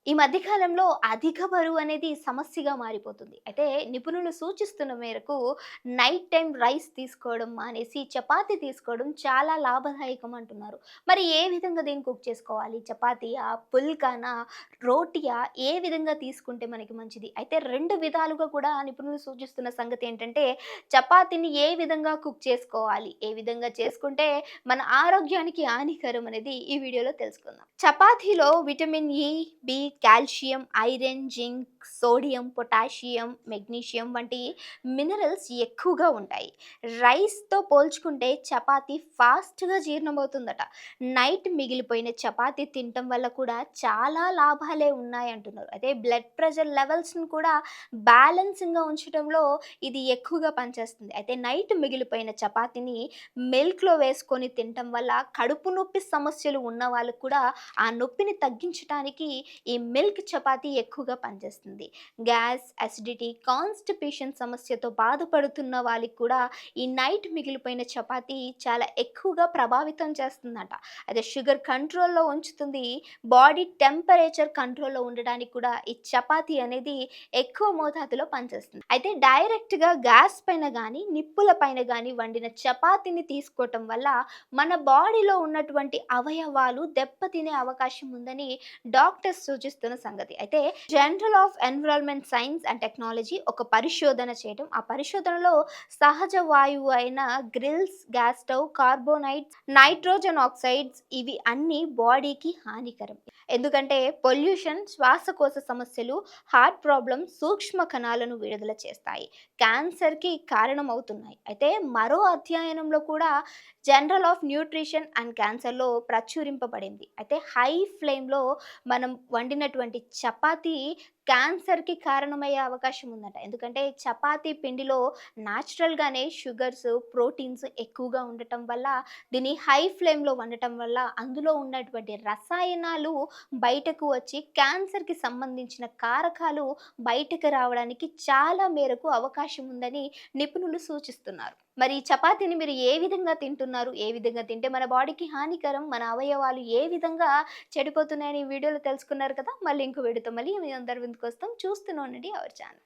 ఈ మధ్య కాలంలో అధిక బరువు అనేది సమస్యగా మారిపోతుంది. అయితే నిపుణులు సూచిస్తున్న మేరకు నైట్ టైమ్ రైస్ తీసుకోవడం మానేసి చపాతీ తీసుకోవడం చాలా లాభదాయకం అంటున్నారు. మరి ఏ విధంగా దీన్ని కుక్ చేసుకోవాలి? చపాతీయా? పుల్కానా? రోటీయా? ఏ విధంగా తీసుకుంటే మనకి మంచిది? అయితే 2 విధాలుగా కూడా నిపుణులు సూచిస్తున్న సంగతి ఏంటంటే చపాతీని ఏ విధంగా కుక్ చేసుకోవాలి? ఏ విధంగా చేసుకుంటే మన ఆరోగ్యానికి హానికరం అనేది ఈ వీడియోలో తెలుసుకుందాం. చపాతీలో vitamin E, B, calcium, iron, zinc, sodium, potassium, magnesium వంటి మినరల్స్ ఎక్కువగా ఉంటాయి. రైస్‌తో పోల్చుకుంటే చపాతీ ఫాస్ట్‌గా జీర్ణమవుతుందట. నైట్ మిగిలిపోయిన చపాతీ తినటం వల్ల కూడా చాలా లాభాలే ఉన్నాయంటున్నారు. అయితే బ్లడ్ ప్రెషర్ లెవెల్స్‌ని కూడా బ్యాలెన్సింగ్‌గా ఉంచడంలో ఇది ఎక్కువగా పనిచేస్తుంది. అయితే నైట్ మిగిలిపోయిన చపాతీని మిల్క్‌లో వేసుకొని తినటం వల్ల కడుపు నొప్పి సమస్యలు ఉన్న వాళ్ళకి కూడా ఆ నొప్పిని తగ్గించటానికి ఈ మిల్క్ చపాతీ ఎక్కువగా పనిచేస్తుంది. గ్యాస్, అసిడిటీ, కాన్‌స్టిపేషన్ సమస్యతో బాధపడుతున్న వాళ్ళకి కూడా ఈ నైట్ మిగిలిపోయిన చపాతీ చాలా ఎక్కువగా ప్రభావితం చేస్తుందట. అదే షుగర్ కంట్రోల్‌లో ఉంచుతుంది. బాడీ టెంపరేచర్ కంట్రోల్‌లో ఉండడానికి కూడా ఈ చపాతీ అనేది ఎక్కువ మోతాదులో పనిచేస్తుంది. అయితే డైరెక్ట్‌గా గ్యాస్ పైన గానీ, నిప్పుల పైన గానీ వండిన చపాతీని తీసుకోవటం వల్ల మన బాడీలో ఉన్నటువంటి అవయవాలు దెబ్బతినే అవకాశం ఉందని డాక్టర్స్ సూచిస్తున్న సంగతి. అయితే journal of environment science and technology ఒక పరిశోధన చేయడం. ఆ పరిశోధనలో సహజ వాయువు అయిన గ్రిల్స్, గ్యాస్ స్టవ్, కార్బోనైడ్స్, నైట్రోజన్ ఆక్సైడ్స్ ఇవి అన్నీ బాడీకి హానికరం. ఎందుకంటే పొల్యూషన్, శ్వాసకోశ సమస్యలు, హార్ట్ ప్రాబ్లమ్స్, సూక్ష్మ కణాలను విడుదల చేస్తాయి. క్యాన్సర్‌కి కారణమవుతున్నాయి. అయితే మరో అధ్యయనంలో కూడా జనరల్ ఆఫ్ న్యూట్రిషన్ అండ్ క్యాన్సర్‌లో ప్రచురింపబడింది. అయితే హై ఫ్లేమ్‌లో మనం వండినటువంటి చపాతీ క్యాన్సర్‌కి కారణమయ్యే అవకాశం ఉందట. ఎందుకంటే చపాతీ పిండిలో నేచురల్‌గానే షుగర్స్, ప్రోటీన్స్ ఎక్కువగా ఉండటం వల్ల దీన్ని హై ఫ్లేమ్‌లో వండటం వల్ల అందులో ఉన్నటువంటి రసాయనాలు బయటకు వచ్చి క్యాన్సర్‌కి సంబంధించిన కారకాలు బయటకు రావడానికి చాలా మేరకు అవకాశం ఉందని నిపుణులు సూచిస్తున్నారు. మరి ఈ చపాతీని మీరు ఏ విధంగా తింటున్నారు? ఏ విధంగా తింటే మన బాడీకి హానికరం? మన అవయవాలు ఏ విధంగా చెడిపోతున్నాయని ఈ వీడియోలో తెలుసుకున్నారు కదా! మళ్ళీ ఇంకో వీడియోతో మళ్ళీ మీ అందరి ముందుకొస్తాం. చూస్తూనే ఉండండి అవర్ ఛానల్.